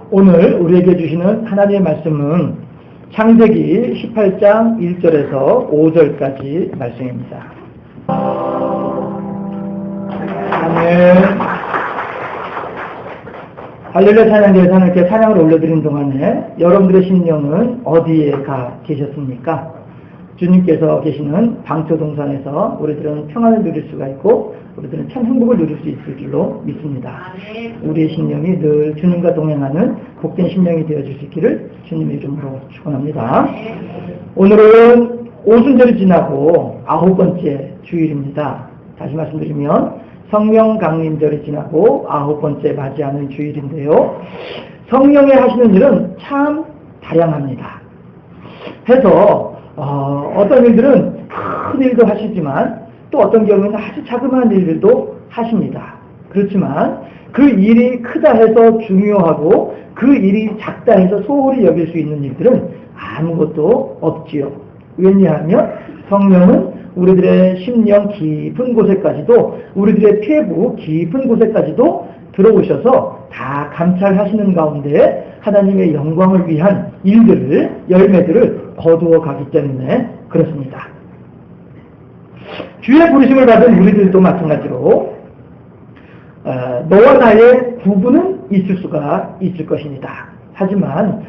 오늘 우리에게 주시는 하나님의 말씀은 창세기 18장 1절에서 5절까지 말씀입니다. 아멘. 할렐루야 찬양대에서 하나님께 찬양을 올려드린 동안에 여러분들의 심령은 어디에 가 계셨습니까? 주님께서 계시는 방초동산에서 우리들은 평안을 누릴 수가 있고 우리들은 참 행복을 누릴 수 있을 줄로 믿습니다. 우리의 심령이 늘 주님과 동행하는 복된 심령이 되어줄 수 있기를 주님의 이름으로 축원합니다. 오늘은 오순절이 지나고 9번째 주일입니다. 다시 말씀드리면 성령 강림절이 지나고 9번째 맞이하는 주일인데요. 성령의 하시는 일은 참 다양합니다. 해서 어떤 일들은 큰 일도 하시지만 또 어떤 경우에는 아주 자그마한 일들도 하십니다. 그렇지만 그 일이 크다 해서 중요하고 그 일이 작다 해서 소홀히 여길 수 있는 일들은 아무것도 없지요. 왜냐하면 성령은 우리들의 심령 깊은 곳에까지도 우리들의 폐부 깊은 곳에까지도 들어오셔서 다 감찰하시는 가운데 하나님의 영광을 위한 일들을 열매들을 거두어 가기 때문에 그렇습니다. 주의 부르심을 받은 우리들도 마찬가지로 너와 나의 구분은 있을 수가 있을 것입니다. 하지만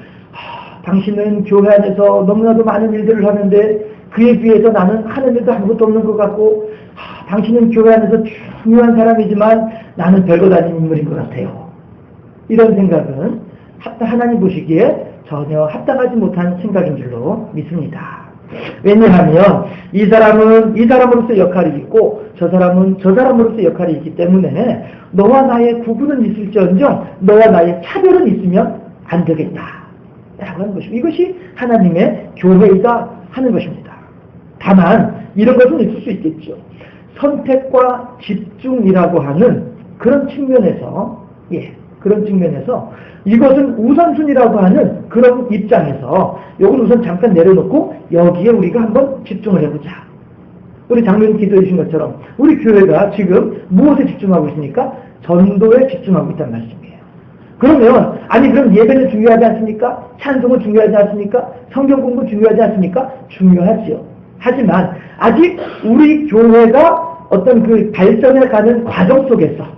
당신은 교회 안에서 너무나도 많은 일들을 하는데 그에 비해서 나는 하는 일도 아무것도 없는 것 같고 당신은 교회 안에서 중요한 사람이지만 나는 별것 아닌 인물인 것 같아요. 이런 생각은 하나님 보시기에 전혀 합당하지 못한 생각인 줄로 믿습니다. 왜냐하면 이 사람은 이 사람으로서 역할이 있고 저 사람은 저 사람으로서 역할이 있기 때문에 너와 나의 구분은 있을지언정 너와 나의 차별은 있으면 안 되겠다 라고 하는 것이고 이것이 하나님의 교회이다 하는 것입니다. 다만 이런 것은 있을 수 있겠죠. 선택과 집중이라고 하는 그런 측면에서 그런 측면에서 이것은 우선순위라고 하는 그런 입장에서 이건 우선 잠깐 내려놓고 여기에 우리가 한번 집중을 해보자. 우리 장로님 기도해 주신 것처럼 우리 교회가 지금 무엇에 집중하고 있습니까? 전도에 집중하고 있다는 말씀이에요. 그러면 그럼 예배는 중요하지 않습니까? 찬송은 중요하지 않습니까? 성경 공부 중요하지 않습니까? 중요하지요. 하지만 아직 우리 교회가 어떤 그 발전해 가는 과정 속에서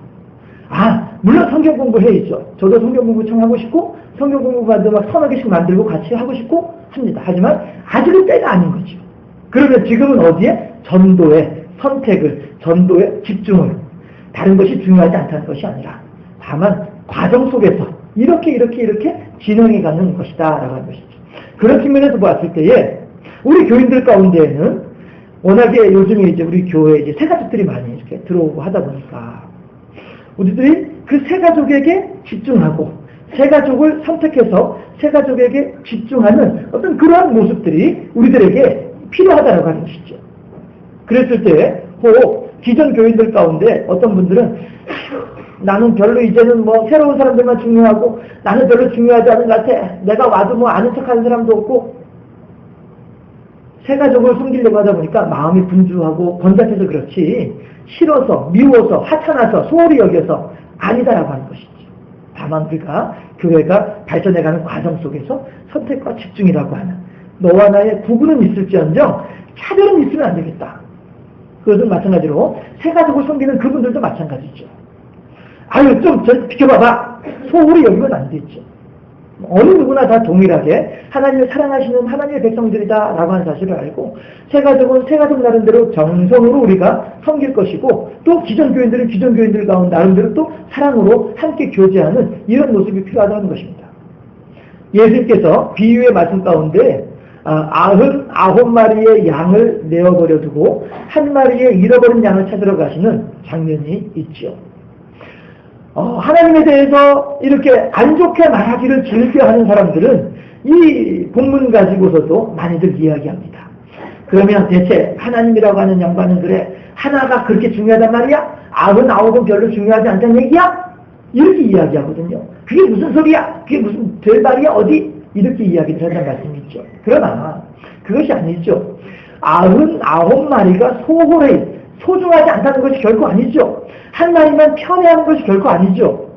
물론 성경 공부해야죠. 저도 성경 공부 참 하고 싶고 성경 공부반도 막 서너 개씩 만들고 같이 하고 싶고 합니다. 하지만 아직은 때가 아닌 거죠. 그러면 지금은 어디에? 전도의 선택을, 전도의 집중을. 다른 것이 중요하지 않다는 것이 아니라 다만 과정 속에서 이렇게 진행해 가는 것이다 라고 하는 것이죠. 그런 측면에서 보았을 때에 우리 교인들 가운데에는 워낙에 요즘에 이제 우리 교회에 이제 새 가족들이 많이 이렇게 들어오고 하다 보니까 우리들이 그 새 가족에게 집중하고 새 가족을 선택해서 새 가족에게 집중하는 어떤 그러한 모습들이 우리들에게 필요하다고 하는 것이죠. 그랬을 때 기존 교인들 가운데 어떤 분들은 나는 별로 이제는 새로운 사람들만 중요하고 나는 별로 중요하지 않은 것 같아. 내가 와도 아는 척하는 사람도 없고 새 가족을 숨기려고 하다 보니까 마음이 분주하고 번잡해서 그렇지 싫어서 미워서 하찮아서 소홀히 여겨서 아니다라고 하는 것이죠. 다만 우리가 교회가 발전해가는 과정 속에서 선택과 집중이라고 하는 너와 나의 구분은 있을지언정 차별은 있으면 안 되겠다. 그것은 마찬가지로 새 가족을 섬기는 그분들도 마찬가지죠. 좀 비켜봐봐. 소홀히 여기면 안 되죠. 어느 누구나 다 동일하게 하나님을 사랑하시는 하나님의 백성들이다 라고 하는 사실을 알고 새 가족은 새 가족 나름대로 정성으로 우리가 섬길 것이고 또 기존 교인들은 기존 교인들 가운데 나름대로 또 사랑으로 함께 교제하는 이런 모습이 필요하다는 것입니다. 예수님께서 비유의 말씀 가운데 99마리의 양을 내어버려 두고 한 마리의 잃어버린 양을 찾으러 가시는 장면이 있죠. 하나님에 대해서 이렇게 안 좋게 말하기를 즐겨하는 사람들은 이 본문 가지고서도 많이들 이야기합니다. 그러면 대체 하나님이라고 하는 양반은 그래 하나가 그렇게 중요하단 말이야? 99은 별로 중요하지 않다는 얘기야? 이렇게 이야기하거든요. 그게 무슨 소리야? 그게 무슨 별말이야? 어디? 이렇게 이야기를 한다는 말씀이 있죠. 그러나 그것이 아니죠. 99마리가 소중하지 않다는 것이 결코 아니죠. 한 마리만 편애하는 것이 결코 아니죠.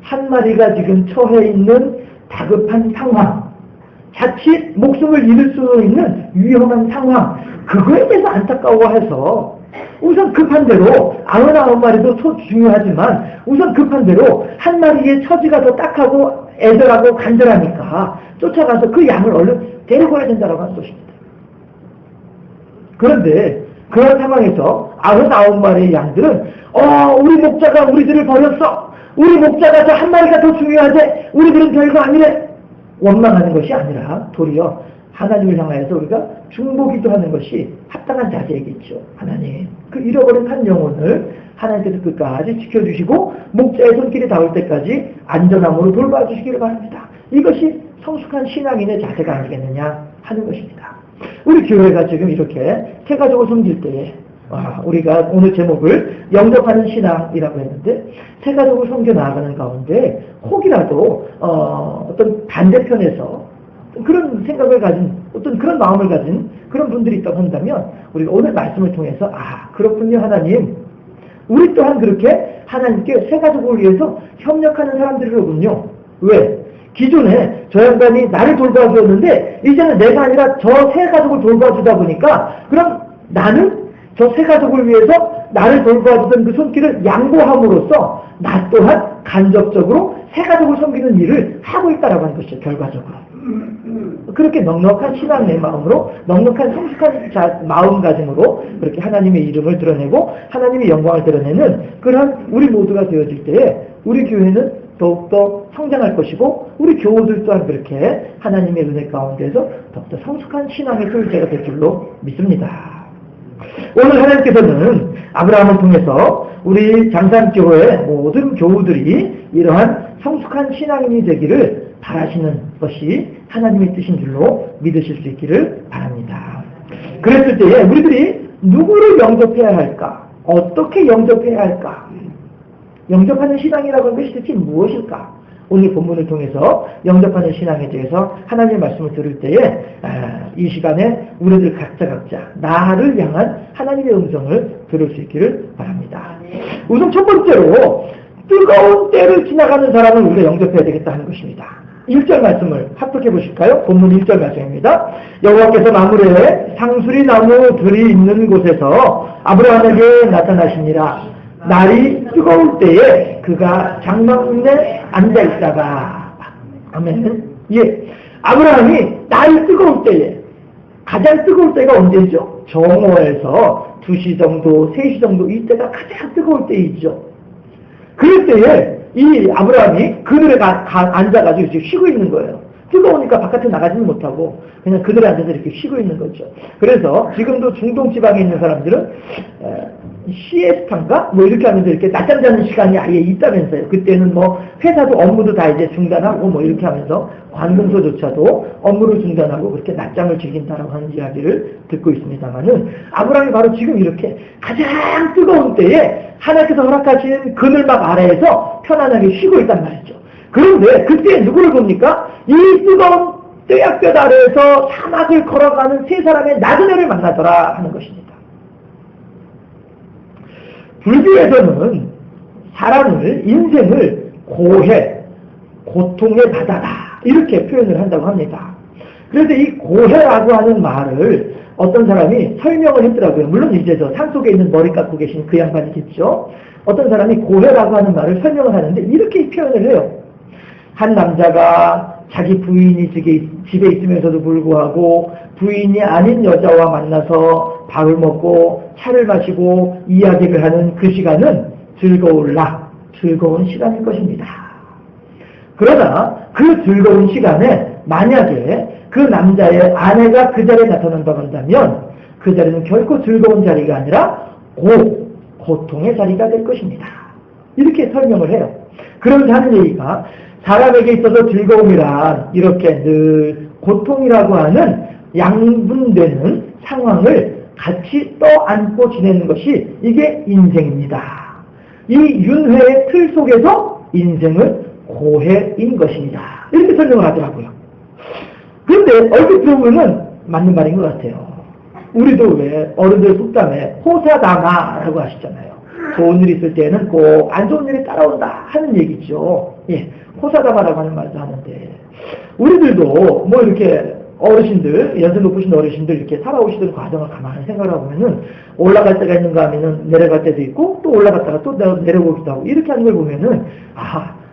한 마리가 지금 처해 있는 다급한 상황, 자칫 목숨을 잃을 수 있는 위험한 상황, 그거에 대해서 안타까워해서 우선 급한 대로 99마리도 중요하지만 우선 급한 대로 한 마리의 처지가 더 딱하고 애절하고 간절하니까 쫓아가서 그 양을 얼른 데리고 와야 된다고 하는 것입니다. 그런데 그런 상황에서 99마리의 양들은 우리 목자가 우리들을 버렸어. 우리 목자가 저 한 마리가 더 중요하대. 우리들은 별거 아니래. 원망하는 것이 아니라 도리어 하나님을 향하여서 우리가 중보기도 하는 것이 합당한 자세이겠죠. 하나님, 그 잃어버린 한 영혼을 하나님께서 끝까지 지켜주시고 목자의 손길이 닿을 때까지 안전함으로 돌봐주시기를 바랍니다. 이것이 성숙한 신앙인의 자세가 아니겠느냐 하는 것입니다. 우리 교회가 지금 이렇게 새가족을 섬길 때에 우리가 오늘 제목을 영접하는 신앙이라고 했는데 새가족을 섬겨 나아가는 가운데 혹이라도 어떤 반대편에서 그런 생각을 가진 어떤 그런 마음을 가진 그런 분들이 있다고 한다면 우리가 오늘 말씀을 통해서 그렇군요 하나님, 우리 또한 그렇게 하나님께 새가족을 위해서 협력하는 사람들이로군요. 왜? 기존에 저 양반이 나를 돌봐주었는데 이제는 내가 아니라 저 새가족을 돌봐주다 보니까 그럼 나는 저 새가족을 위해서 나를 돌봐주던 그 손길을 양보함으로써 나 또한 간접적으로 새가족을 섬기는 일을 하고 있다라고 하는 것이죠. 결과적으로. 그렇게 넉넉한 신앙의 마음으로 넉넉한 성숙한 마음가짐으로 그렇게 하나님의 이름을 드러내고 하나님의 영광을 드러내는 그러한 우리 모두가 되어질 때에 우리 교회는 더욱더 성장할 것이고 우리 교우들 또한 그렇게 하나님의 은혜 가운데서 더욱더 성숙한 신앙의 소유자가 될 줄로 믿습니다. 오늘 하나님께서는 아브라함을 통해서 우리 장산교회 모든 교우들이 이러한 성숙한 신앙인이 되기를 바라시는 것이 하나님의 뜻인 줄로 믿으실 수 있기를 바랍니다. 그랬을 때에 우리들이 누구를 영접해야 할까? 어떻게 영접해야 할까? 영접하는 신앙이라고 하는 것이 대체 무엇일까? 오늘 본문을 통해서 영접하는 신앙에 대해서 하나님의 말씀을 들을 때에 이 시간에 우리들 각자 나를 향한 하나님의 음성을 들을 수 있기를 바랍니다. 우선 첫 번째로 뜨거운 때를 지나가는 사람을 우리가 영접해야 되겠다 하는 것입니다. 1절 말씀을 합독해 보실까요? 본문 1절 말씀입니다. 여호와께서 나무래 상수리 나무들이 있는 곳에서 아브라함에게 나타나시니라. 날이 뜨거울 때에 그가 장막문에 앉아있다가 아멘. 예, 아브라함이 날이 뜨거울 때에 가장 뜨거울 때가 언제죠? 정오에서 2시 정도 3시 정도 이때가 가장 뜨거울 때이죠. 그럴 때에 이 아브라함이 그늘에 앉아가지고 지금 쉬고 있는 거예요. 뜨거우니까 바깥에 나가지는 못하고 그냥 그늘에 앉아서 이렇게 쉬고 있는 거죠. 그래서 지금도 중동 지방에 있는 사람들은 시에스타인가? 이렇게 하면서 이렇게 낮잠 자는 시간이 아예 있다면서요. 그때는 회사도 업무도 다 이제 중단하고 이렇게 하면서 관공서조차도 업무를 중단하고 그렇게 낮잠을 즐긴다라고 하는 이야기를 듣고 있습니다만은 아브라함이 바로 지금 이렇게 가장 뜨거운 때에 하나님께서 허락하신 그늘막 아래에서 편안하게 쉬고 있단 말이죠. 그런데 그때 누구를 봅니까? 이 뜨거운 떼약볕 아래에서 사막을 걸어가는 세 사람의 나그네를 만나더라 하는 것입니다. 불교에서는 사람을, 인생을 고해, 고통의 바다다 이렇게 표현을 한다고 합니다. 그래서 이 고해라고 하는 말을 어떤 사람이 설명을 했더라고요. 물론 이제 저 산속에 있는 머리 깎고 계신 그 양반이겠죠. 어떤 사람이 고해라고 하는 말을 설명을 하는데 이렇게 표현을 해요. 한 남자가 자기 부인이 집에 있으면서도 불구하고 부인이 아닌 여자와 만나서 밥을 먹고 차를 마시고 이야기를 하는 그 시간은 즐거운 시간일 것입니다. 그러나 그 즐거운 시간에 만약에 그 남자의 아내가 그 자리에 나타난다고 한다면 그 자리는 결코 즐거운 자리가 아니라 고통의 자리가 될 것입니다. 이렇게 설명을 해요. 그러면서 하는 얘기가 사람에게 있어서 즐거움이란 이렇게 늘 고통이라고 하는 양분되는 상황을 같이 떠안고 지내는 것이 이게 인생입니다. 이 윤회의 틀 속에서 인생은 고해인 것입니다. 이렇게 설명을 하더라고요. 그런데 얼핏 들어보면 맞는 말인 것 같아요. 우리도 왜 어른들 속담에 호사다마라고 하시잖아요. 좋은 일 있을 때는 꼭 안 좋은 일이 따라온다 하는 얘기죠. 예, 호사다마라고 하는 말도 하는데, 우리들도 뭐 이렇게 어르신들, 연세 높으신 어르신들 이렇게 살아오시던 과정을 가만히 생각을 해보면은 올라갈 때가 있는가 하면은 내려갈 때도 있고 또 올라갔다가 또 내려오기도 하고 이렇게 하는 걸 보면은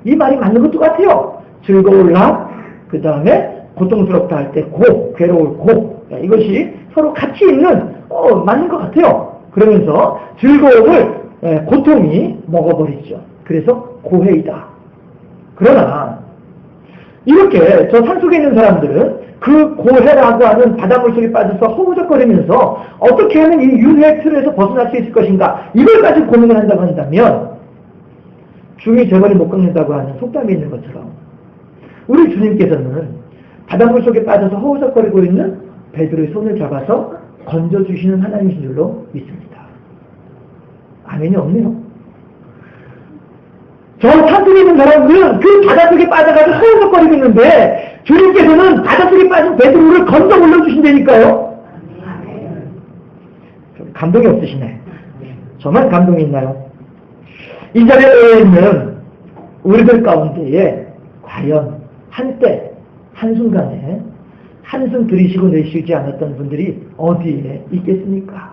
이 말이 맞는 것도 같아요. 즐거울 날, 그 다음에 고통스럽다 할 때 고, 괴로울 고, 이것이 서로 같이 있는 맞는 것 같아요. 그러면서 즐거움을 고통이 먹어버리죠. 그래서 고해이다. 그러나 이렇게 저 산속에 있는 사람들은 그 고해라고 하는 바닷물 속에 빠져서 허우적거리면서 어떻게 하면 이 윤회의 틀에서 벗어날 수 있을 것인가, 이걸 가지고 고민을 한다고 한다면 중이 재벌이 못 꺾는다고 하는 속담이 있는 것처럼 우리 주님께서는 바닷물 속에 빠져서 허우적거리고 있는 베드로의 손을 잡아서 건져주시는 하나님이신 줄로 믿습니다. 아멘이 없네요. 저 산속에 있는 사람들은 그 바닷속에 빠져가지고 허우적거리고 있는데 주님께서는 바닷속에 빠진 베드로를 건져 올려주신다니까요. 감동이 없으시네. 저만 감동이 있나요? 이 자리에 있는 우리들 가운데에 과연 한때 한순간에 한숨 들이쉬고 내쉬지 않았던 분들이 어디에 있겠습니까?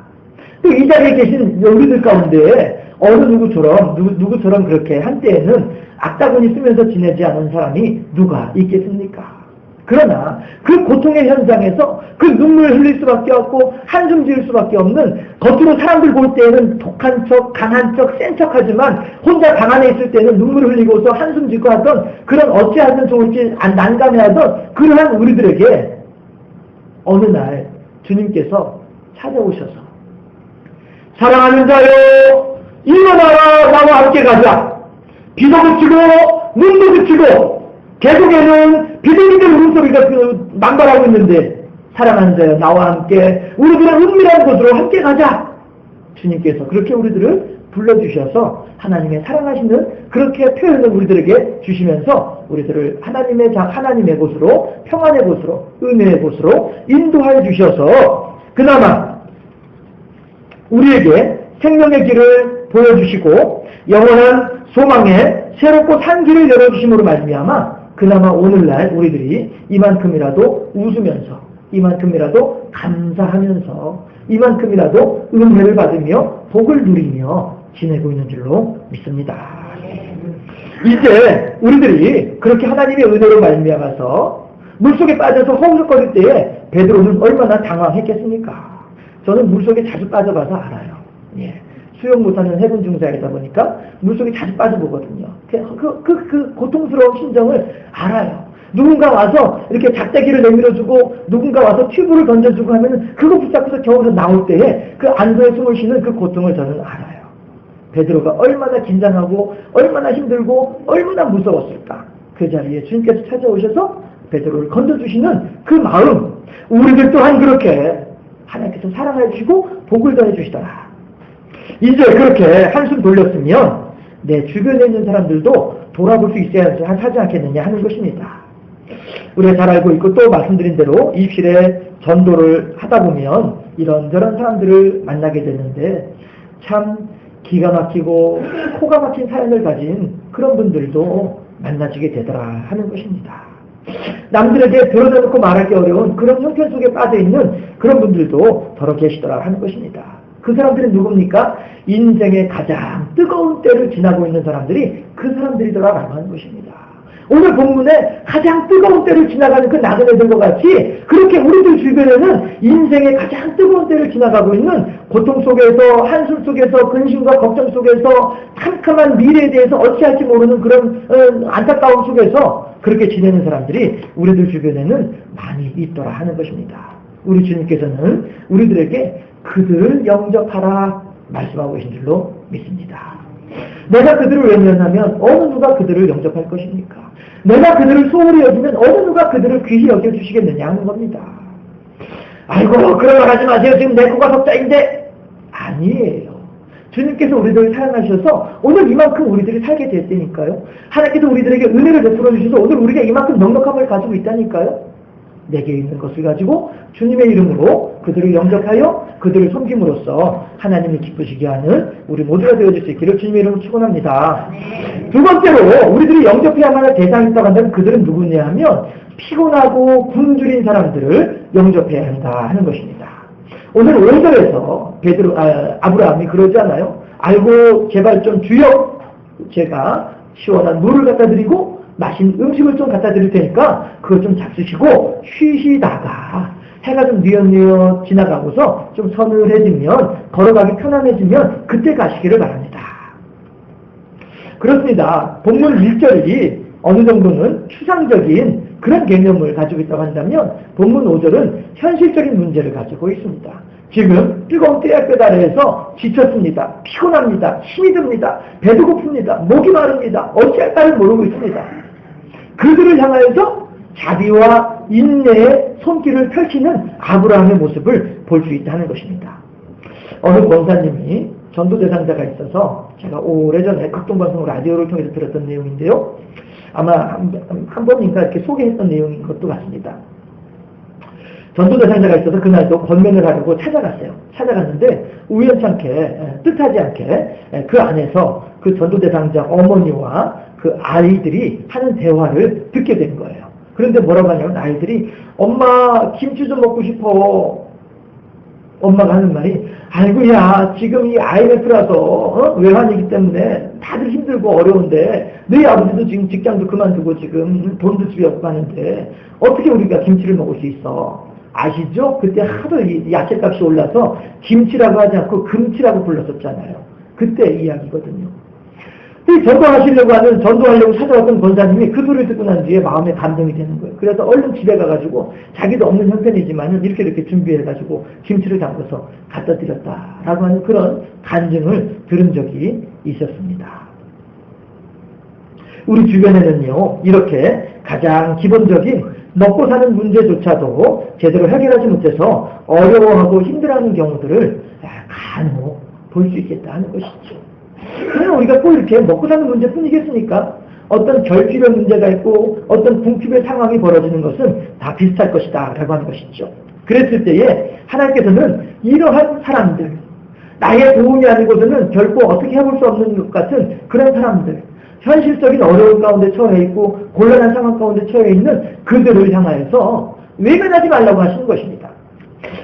또 이 자리에 계신 우리들 가운데에 어느 누구처럼 그렇게 한때에는 악다구니 쓰면서 지내지 않은 사람이 누가 있겠습니까? 그러나 그 고통의 현장에서 그 눈물을 흘릴 수밖에 없고 한숨 지을 수밖에 없는, 겉으로 사람들 볼 때는 독한 척, 강한 척, 센 척하지만 혼자 방 안에 있을 때는 눈물을 흘리고서 한숨 짓고 하던, 그런 어찌하든 좋을지 난감해하던 그러한 우리들에게 어느 날 주님께서 찾아오셔서 사랑하는 자여, 일어나라, 나와 함께 가자. 비도 그치고 눈도 그치고 계속에는 비둘기들 울음소리가 망발하고 있는데, 사랑하는 자여, 나와 함께 우리들은 은밀한 곳으로 함께 가자. 주님께서 그렇게 우리들을 불러주셔서 하나님의 사랑하시는 그렇게 표현을 우리들에게 주시면서 우리들을 하나님의 곳으로, 평안의 곳으로, 은혜의 곳으로 인도하여 주셔서 그나마 우리에게 생명의 길을 보여주시고 영원한 소망의 새롭고 산 길을 열어주심으로 말미암아 그나마 오늘날 우리들이 이만큼이라도 웃으면서, 이만큼이라도 감사하면서, 이만큼이라도 은혜를 받으며 복을 누리며 지내고 있는 줄로 믿습니다. 이제 우리들이 그렇게 하나님의 은혜로 말미암아서 물속에 빠져서 허우적거릴 때에 베드로는 얼마나 당황했겠습니까? 저는 물속에 자주 빠져봐서 알아요. 예. 수영 못하는 해군 중사이다 보니까 물속에 자주 빠져보거든요. 그 고통스러운 심정을 알아요. 누군가 와서 이렇게 작대기를 내밀어주고 누군가 와서 튜브를 던져주고 하면은 그거 붙잡고서 겨우서 나올 때에 그 안도의 숨을 쉬는 그 고통을 저는 알아요. 베드로가 얼마나 긴장하고 얼마나 힘들고 얼마나 무서웠을까. 그 자리에 주님께서 찾아오셔서 베드로를 건져주시는 그 마음, 우리들 또한 그렇게 하나님께서 사랑해 주시고 복을 더해 주시더라. 이제 그렇게 한숨 돌렸으면 내 주변에 있는 사람들도 돌아볼 수 있어야 하지 않겠느냐 하는 것입니다. 우리가 잘 알고 있고 또 말씀드린 대로 입실에 전도를 하다 보면 이런저런 사람들을 만나게 되는데 참 기가 막히고 코가 막힌 사연을 가진 그런 분들도 만나지게 되더라 하는 것입니다. 남들에게 드러내놓고 말하기 어려운 그런 형편 속에 빠져있는 그런 분들도 더러 계시더라 하는 것입니다. 그 사람들은 누굽니까? 인생의 가장 뜨거운 때를 지나고 있는 사람들이 그 사람들이더라 말하는 것입니다. 오늘 본문에 가장 뜨거운 때를 지나가는 그 나그네들과 같이 그렇게 우리들 주변에는 인생의 가장 뜨거운 때를 지나가고 있는 고통 속에서, 한숨 속에서, 근심과 걱정 속에서, 캄캄한 미래에 대해서 어찌할지 모르는 그런 안타까움 속에서 그렇게 지내는 사람들이 우리들 주변에는 많이 있더라 하는 것입니다. 우리 주님께서는 우리들에게 그들을 영접하라 말씀하고 계신 줄로 믿습니다. 내가 그들을 외면하면 어느 누가 그들을 영접할 것입니까? 내가 그들을 소홀히 여기면 어느 누가 그들을 귀히 여겨주시겠느냐 하는 겁니다. 아이고 그런 말 하지 마세요. 지금 내 코가 석자인데. 아니에요. 주님께서 우리들을 사랑하셔서 오늘 이만큼 우리들이 살게 됐다니까요. 하나님께서 우리들에게 은혜를 베풀어 주셔서 오늘 우리가 이만큼 넉넉함을 가지고 있다니까요. 내게 있는 것을 가지고 주님의 이름으로 그들을 영접하여 그들을 섬김으로써 하나님이 기쁘시게 하는 우리 모두가 되어줄 수 있기를 주님의 이름으로 축원합니다. 두 번째로 우리들이 영접해야만 할 대상이 있다고 한다면 그들은 누구냐 하면 피곤하고 굶주린 사람들을 영접해야 한다 하는 것입니다. 오늘 5절에서 아브라함이 그러지 않아요? 알고 제발 좀 주여, 제가 시원한 물을 갖다 드리고 맛있는 음식을 좀 갖다 드릴 테니까 그걸 좀 잡수시고 쉬시다가 해가 좀 뉘엿뉘엿 지나가고서 좀 서늘해지면 걸어가기 편안해지면 그때 가시기를 바랍니다. 그렇습니다. 본문 1절이 어느 정도는 추상적인 그런 개념을 가지고 있다고 한다면 본문 5절은 현실적인 문제를 가지고 있습니다. 지금 뜨거운 떼약볕 아래에서 지쳤습니다. 피곤합니다. 힘이 듭니다. 배도 고픕니다. 목이 마릅니다. 어찌할까를 모르고 있습니다. 그들을 향하여서 자비와 인내의 손길을 펼치는 아브라함의 모습을 볼 수 있다는 것입니다. 어느 권사님이 전도 대상자가 있어서 제가 오래전에 극동방송 라디오를 통해서 들었던 내용인데요. 아마 한 번인가 이렇게 소개했던 내용인 것도 같습니다. 전도 대상자가 있어서 그날도 권면을 하려고 찾아갔어요. 찾아갔는데 우연찮게 뜻하지 않게 그 안에서 그 전도 대상자 어머니와 그 아이들이 하는 대화를 듣게 된 거예요. 그런데 뭐라고 하냐면 아이들이 엄마 김치 좀 먹고 싶어. 엄마가 하는 말이 아이고야 지금 이 IMF라서 외환이기 때문에 다들 힘들고 어려운데 너희 아버지도 지금 직장도 그만두고 지금 돈도 집에 없고 하는데 어떻게 우리가 김치를 먹을 수 있어? 아시죠? 그때 하도 이 야채값이 올라서 김치라고 하지 않고 금치라고 불렀었잖아요. 그때 이야기거든요. 전도하시려고 하는, 전도하려고 찾아왔던 권사님이 그 소리를 듣고 난 뒤에 마음에 감동이 되는 거예요. 그래서 얼른 집에 가가지고 자기도 없는 형편이지만은 이렇게 준비해가지고 김치를 담궈서 갖다 드렸다라고 하는 그런 간증을 들은 적이 있었습니다. 우리 주변에는요, 이렇게 가장 기본적인 먹고 사는 문제조차도 제대로 해결하지 못해서 어려워하고 힘들어하는 경우들을 간혹 볼 수 있겠다 하는 것이죠. 그러면 우리가 꼭 이렇게 먹고 사는 문제뿐이겠습니까? 어떤 결핍의 문제가 있고 어떤 궁핍의 상황이 벌어지는 것은 다 비슷할 것이다 라고 하는 것이죠. 그랬을 때에 하나님께서는 이러한 사람들, 나의 도움이 아니고서는 결코 어떻게 해볼 수 없는 것 같은 그런 사람들, 현실적인 어려움 가운데 처해 있고 곤란한 상황 가운데 처해 있는 그들을 향하여서 외면하지 말라고 하시는 것입니다.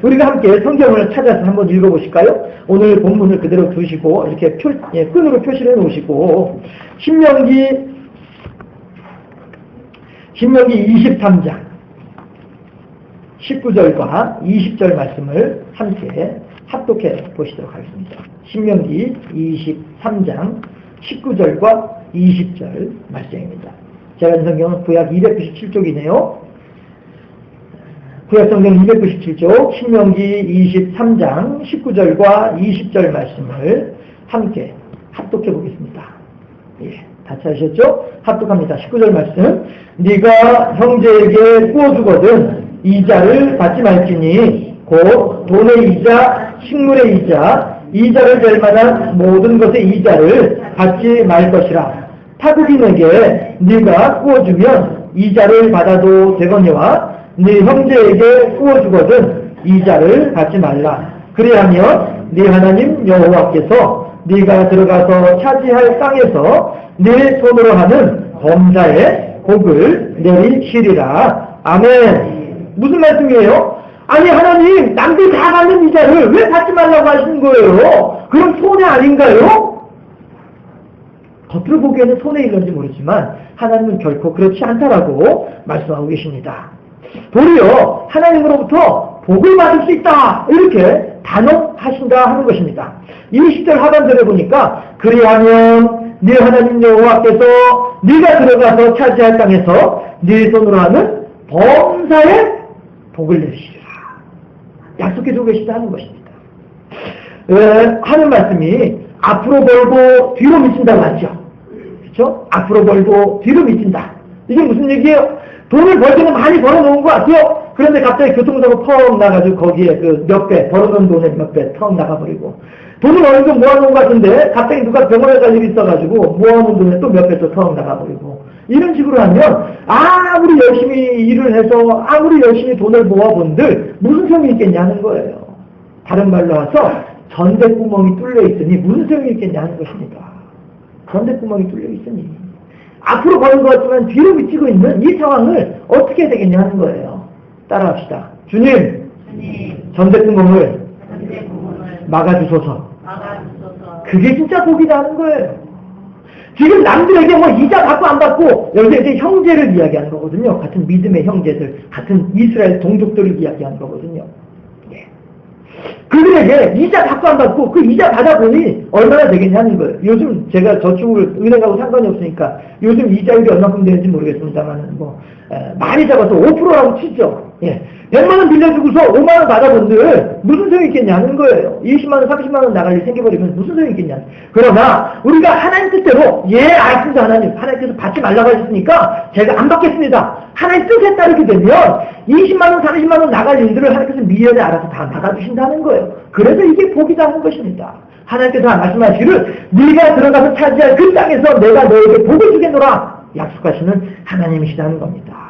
우리가 함께 성경을 찾아서 한번 읽어보실까요? 오늘 본문을 그대로 두시고 이렇게 끈으로 표시를 해놓으시고 신명기 23장 19절과 20절 말씀을 함께 합독해 보시도록 하겠습니다. 신명기 23장 19절과 20절 말씀입니다. 제가 성경은 구약 297쪽이네요. 구약성경 297쪽 신명기 23장 19절과 20절 말씀을 함께 합독해 보겠습니다. 예, 다 찾으셨죠? 합독합니다. 19절 말씀. 네가 형제에게 구워주거든 이자를 받지 말지니 곧 돈의 이자, 식물의 이자, 이자를 될 만한 모든 것의 이자를 받지 말 것이라. 타국인에게 네가 구워주면 이자를 받아도 되거니와 네 형제에게 구워주거든 이자를 받지 말라. 그리하면 네 하나님 여호와께서 네가 들어가서 차지할 땅에서 네 손으로 하는 범사에 복을 내리시리라. 아멘. 무슨 말씀이에요? 아니 하나님 남들 다 받는 이자를 왜 받지 말라고 하시는 거예요? 그럼 손해 아닌가요? 겉으로 보기에는 손해일런지 모르지만 하나님은 결코 그렇지 않다라고 말씀하고 계십니다. 도리어 하나님으로부터 복을 받을 수 있다 이렇게 단언하신다 하는 것입니다. 20절 하반절에 보니까 그리하면 네 하나님 여호와께서 네가 들어가서 차지할 땅에서 네 손으로 하는 범사에 복을 내리시리라. 약속해주고 계시다 하는 것입니다. 하는 말씀이 앞으로 벌고 뒤로 미친다고 하죠. 그렇죠? 앞으로 벌고 뒤로 미친다. 이게 무슨 얘기예요? 돈을 벌 때는 많이 벌어놓은 것 같아요. 그런데 갑자기 교통사고 펑 나가지고 거기에 그 몇 배, 벌어놓은 돈에 몇 배 턱 나가버리고 돈을 어느 정도 모아놓은 것 같은데 갑자기 누가 병원에 갈 일이 있어가지고 모아놓은 돈에 또 몇 배 또 턱 나가버리고 이런 식으로 하면 우리 열심히 열심히 일을 해서 아무리 열심히 돈을 모아본들 무슨 소용이 있겠냐는 거예요. 다른 말로 해서 전대구멍이 뚫려 있으니 무슨 소용이 있겠냐는 것입니다. 전대구멍이 뚫려 있으니 앞으로 가는 것 같지만 뒤로 미치고 있는 이 상황을 어떻게 해야 되겠냐는 거예요. 따라합시다. 주님, 전대구멍을 막아주소서. 그게 진짜 복이다 하는 거예요. 지금 남들에게 뭐 이자 받고 안 받고 여기서 이제 형제를 이야기하는 거거든요. 같은 믿음의 형제들, 같은 이스라엘 동족들을 이야기하는 거거든요. 예. 그들에게 이자 받고 안 받고 그 이자 받아보니 얼마나 되겠냐는 거예요. 요즘 제가 저축을 은행하고 상관이 없으니까 요즘 이자율이 얼마큼 되는지 모르겠습니다만 많이 잡아서 5%라고 치죠. 예. 100만원 빌려주고서 5만원 받아본들 무슨 소용이 있겠냐는 거예요. 20만원, 30만원 나갈 일 생겨버리면 무슨 소용이 있겠냐. 그러나 우리가 하나님 뜻대로 알겠습니다 하나님. 하나님께서 받지 말라고 하셨으니까 제가 안 받겠습니다. 하나님 뜻에 따르게 되면 20만원, 30만원 나갈 일들을 하나님께서 미연에 알아서 다 받아주신다는 거예요. 그래서 이게 복이다 하는 것입니다. 하나님께서 말씀하시기를 네가 들어가서 차지할 그 땅에서 내가 너에게 복을 주겠노라 약속하시는 하나님이시다는 겁니다.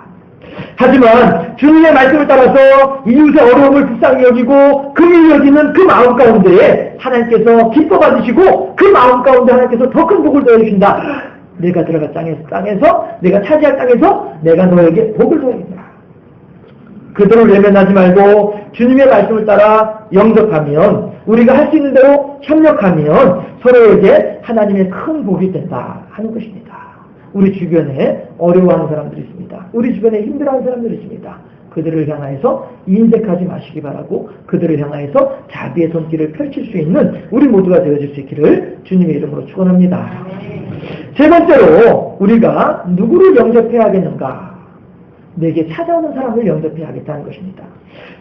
하지만 주님의 말씀을 따라서 이웃의 어려움을 불쌍히 여기고 금이 여기는 그 마음 가운데에 하나님께서 기뻐 받으시고 그 마음 가운데 하나님께서 더 큰 복을 더해주신다. 내가 들어갈 땅에서 내가 차지할 땅에서 내가 너에게 복을 더해주라. 그들을 외면하지 말고 주님의 말씀을 따라 영접하면 우리가 할 수 있는 대로 협력하면 서로에게 하나님의 큰 복이 된다 하는 것입니다. 우리 주변에 어려워하는 사람들이 있습니다. 우리 주변에 힘들어하는 사람들이 있습니다. 그들을 향하여서 인색하지 마시기 바라고 그들을 향하여서 자비의 손길을 펼칠 수 있는 우리 모두가 되어줄 수 있기를 주님의 이름으로 축원합니다. 세 번째로 우리가 누구를 영접해야겠는가? 내게 찾아오는 사람을 영접해야겠다는 것입니다.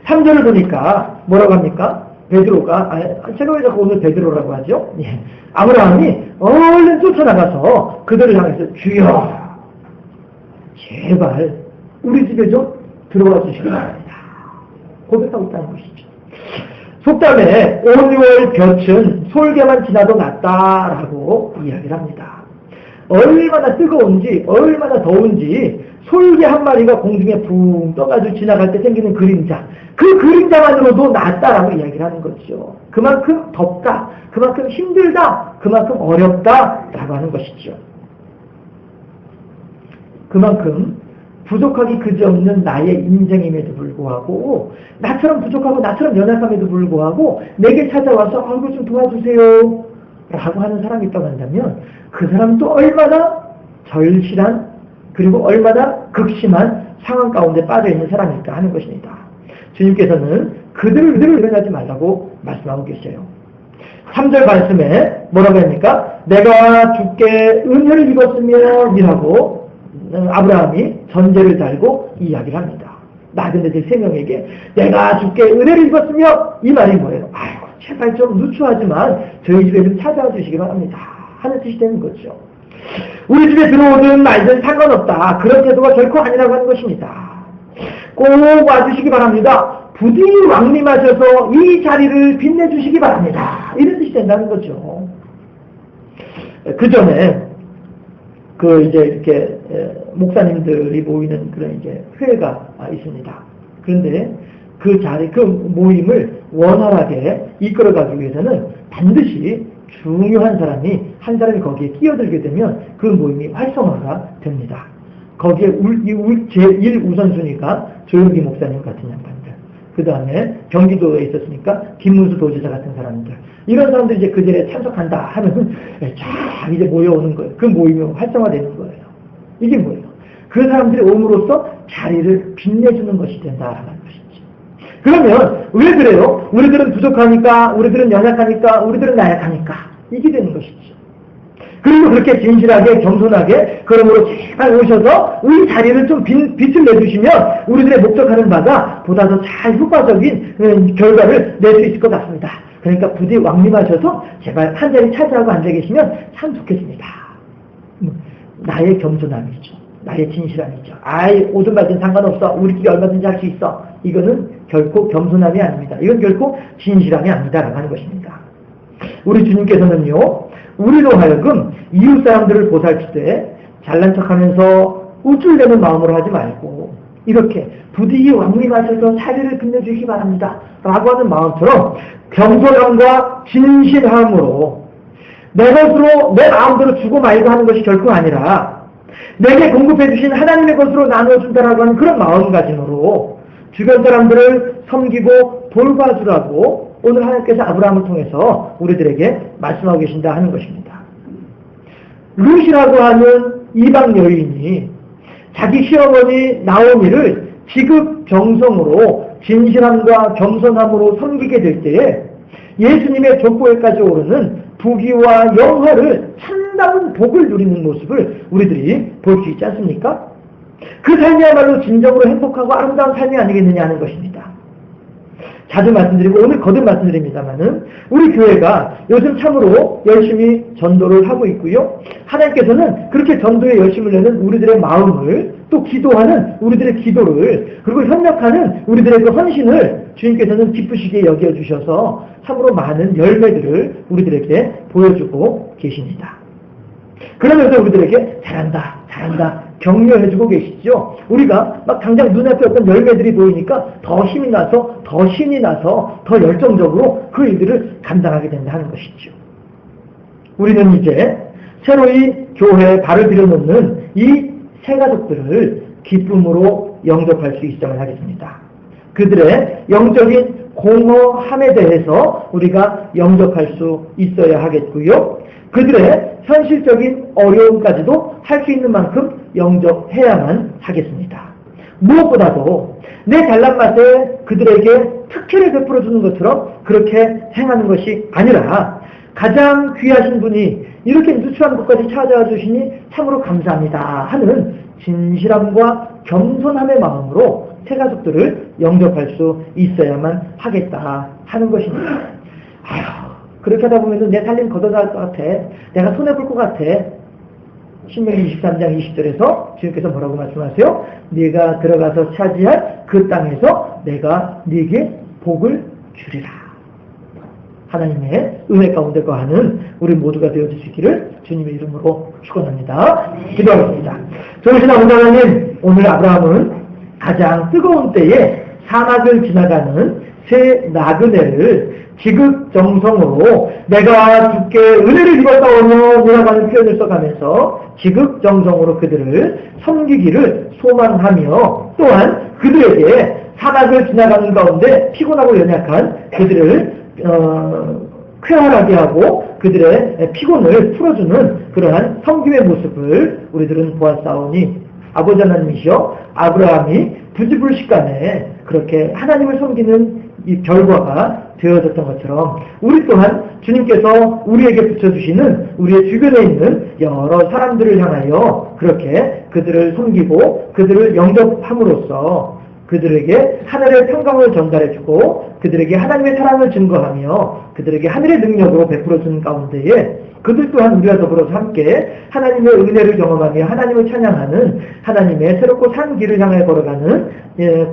3절을 보니까 뭐라고 합니까? 베드로가, 제가 왜 자꾸 오늘 베드로라고 하죠? 예. 아브라함이 얼른 쫓아나가서 그들을 향해서 주여, 제발 우리 집에 좀 들어와 주시기 바랍니다. 고백하고 있다는 것이죠. 속담에 온유월 볕은 솔개만 지나도 낫다라고 이야기를 합니다. 얼마나 뜨거운지 얼마나 더운지 솔개 한 마리가 공중에 붕 떠가지고 지나갈 때 생기는 그림자, 그 그림자만으로도 낫다라고 이야기를 하는 거죠. 그만큼 덥다, 그만큼 힘들다, 그만큼 어렵다라고 하는 것이죠. 그만큼 부족하기 그지없는 나의 인생임에도 불구하고 나처럼 부족하고 나처럼 연약함에도 불구하고 내게 찾아와서 이거 좀 도와주세요 라고 하는 사람이 있다고 한다면 그 사람은 또 얼마나 절실한 그리고 얼마나 극심한 상황 가운데 빠져있는 사람일까 하는 것입니다. 주님께서는 그들을 외면하지 말라고 말씀하고 계세요. 3절 말씀에 뭐라고 합니까? 내가 주께 은혜를 입었으면 이라고 아브라함이 전제를 달고 이야기를 합니다. 나그네 들 3명에게 내가 주께 은혜를 입었으면 이 말이 뭐예요? 아이고 제발 좀 누추하지만 저희 집에 좀 찾아와 주시기 바랍니다 하는 뜻이 되는 거죠. 우리 집에 들어오든 말든 상관없다. 그런 태도가 결코 아니라고 하는 것입니다. 꼭 와주시기 바랍니다. 부디 왕림하셔서 이 자리를 빛내주시기 바랍니다. 이런 뜻이 된다는 거죠. 그 전에 이제 이렇게 목사님들이 모이는 그런 이제 회가 있습니다. 그런데 그 자리, 그 모임을 원활하게 이끌어가기 위해서는 반드시 중요한 사람이 한 사람이 거기에 끼어들게 되면 그 모임이 활성화가 됩니다. 거기에 제1 우선순위가 조영기 목사님 같은 양반들, 그 다음에 경기도에 있었으니까 김문수 도지사 같은 사람들, 이런 사람들이 이제 그 자리에 참석한다 하면 쫙 이제 모여오는 거예요. 그 모임이 활성화되는 거예요. 이게 뭐예요? 그 사람들이 옴으로써 자리를 빛내주는 것이 된다라는 것이죠. 그러면 왜 그래요? 우리들은 부족하니까, 우리들은 연약하니까, 우리들은 나약하니까 이게 되는 것이죠. 그리고 그렇게 진실하게 겸손하게 그러므로 제발 오셔서 우리 자리를 좀 빛을 내주시면 우리들의 목적하는 바가 보다 더 잘 효과적인 결과를 낼 수 있을 것 같습니다. 그러니까 부디 왕림하셔서 제발 한 자리 차지하고 앉아 계시면 참 좋겠습니다. 나의 겸손함이죠. 나의 진실함이죠. 오든 말든 상관없어. 우리끼리 얼마든지 할 수 있어. 이거는 결코 겸손함이 아닙니다. 이건 결코 진실함이 아니다라고 하는 것입니다. 우리 주님께서는요, 우리로 하여금 이웃 사람들을 보살필 때 잘난 척하면서 우쭐대는 마음으로 하지 말고 이렇게 부디 왕림하셔서 자리를 빛내주시기 바랍니다 라고 하는 마음처럼 겸손함과 진실함으로 내 것으로 내 마음대로 주고 말고 하는 것이 결코 아니라 내게 공급해 주신 하나님의 것으로 나눠준다라고 하는 그런 마음가짐으로 주변 사람들을 섬기고 돌봐주라고 오늘 하나님께서 아브라함을 통해서 우리들에게 말씀하고 계신다 하는 것입니다. 룻이라고 하는 이방 여인이 자기 시어머니 나오미를 지극정성으로 진실함과 겸손함으로 섬기게 될 때에 예수님의 족보에까지 오르는 부귀와 영화를 참다운 복을 누리는 모습을 우리들이 볼 수 있지 않습니까? 그 삶이야말로 진정으로 행복하고 아름다운 삶이 아니겠느냐 하는 것입니다. 자주 말씀드리고 오늘 거듭 말씀드립니다만은 우리 교회가 요즘 참으로 열심히 전도를 하고 있고요. 하나님께서는 그렇게 전도에 열심을 내는 우리들의 마음을 또 기도하는 우리들의 기도를 그리고 협력하는 우리들의 그 헌신을 주님께서는 기쁘시게 여겨주셔서 참으로 많은 열매들을 우리들에게 보여주고 계십니다. 그러면서 우리들에게 잘한다 격려해주고 계시죠. 우리가 막 당장 눈앞에 어떤 열매들이 보이니까 더 힘이 나서 더 신이 나서 더 열정적으로 그 일들을 감당하게 된다는 것이죠. 우리는 이제 새로이 교회에 발을 들여놓는 이 새 가족들을 기쁨으로 영접할 수 있어야 하겠습니다. 그들의 영적인 공허함에 대해서 우리가 영접할 수 있어야 하겠고요. 그들의 현실적인 어려움까지도 할 수 있는 만큼 영접해야만 하겠습니다. 무엇보다도 내 잘난 맛에 그들에게 특혜를 베풀어 주는 것처럼 그렇게 행하는 것이 아니라 가장 귀하신 분이 이렇게 누추한 곳까지 찾아와 주시니 참으로 감사합니다 하는 진실함과 겸손함의 마음으로 새 가족들을 영접할 수 있어야만 하겠다 하는 것입니다. 아휴, 그렇게 하다 보면 내 살림 걷어갈 것 같아. 내가 손해볼 것 같아. 신명기 23장 20절에서 주님께서 뭐라고 말씀하세요? 네가 들어가서 차지할 그 땅에서 내가 네게 복을 주리라. 하나님의 은혜 가운데 거하는 우리 모두가 되어주시기를 주님의 이름으로 축원합니다. 기도하겠습니다. 좋으신 아버지 하나님, 오늘 아브라함은 가장 뜨거운 때에 사막을 지나가는 새 나그네를 지극정성으로 내가 주께 은혜를 입었다오며 이라고 하는 표현을 써가면서 지극정성으로 그들을 섬기기를 소망하며 또한 그들에게 사막을 지나가는 가운데 피곤하고 연약한 그들을 쾌활하게 하고 그들의 피곤을 풀어주는 그러한 섬김의 모습을 우리들은 보았사오니 아버지 하나님이시여 아브라함이 부지불식간에 그렇게 하나님을 섬기는 이 결과가 되어졌던 것처럼 우리 또한 주님께서 우리에게 붙여주시는 우리의 주변에 있는 여러 사람들을 향하여 그렇게 그들을 섬기고 그들을 영접함으로써 그들에게 하늘의 평강을 전달해주고 그들에게 하나님의 사랑을 증거하며 그들에게 하늘의 능력으로 베풀어주는 가운데에 그들 또한 우리와 더불어서 함께 하나님의 은혜를 경험하며 하나님을 찬양하는 하나님의 새롭고 산 길을 향해 걸어가는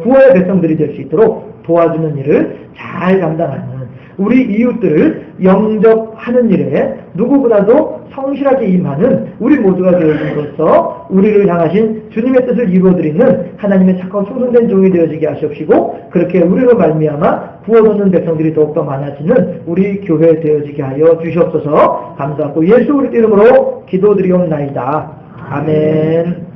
구원의 백성들이 될 수 있도록 도와주는 일을 잘 감당하는 우리 이웃들을 영접하는 일에 누구보다도 성실하게 임하는 우리 모두가 되어줌으로써 우리를 향하신 주님의 뜻을 이루어드리는 하나님의 착하고 충성된 종이 되어지게 하시옵시고 그렇게 우리로 말미암아 구원 얻는 백성들이 더욱더 많아지는 우리 교회 되어지게 하여 주시옵소서. 감사하고 예수 그리스도 이름으로 기도드리옵나이다. 아멘.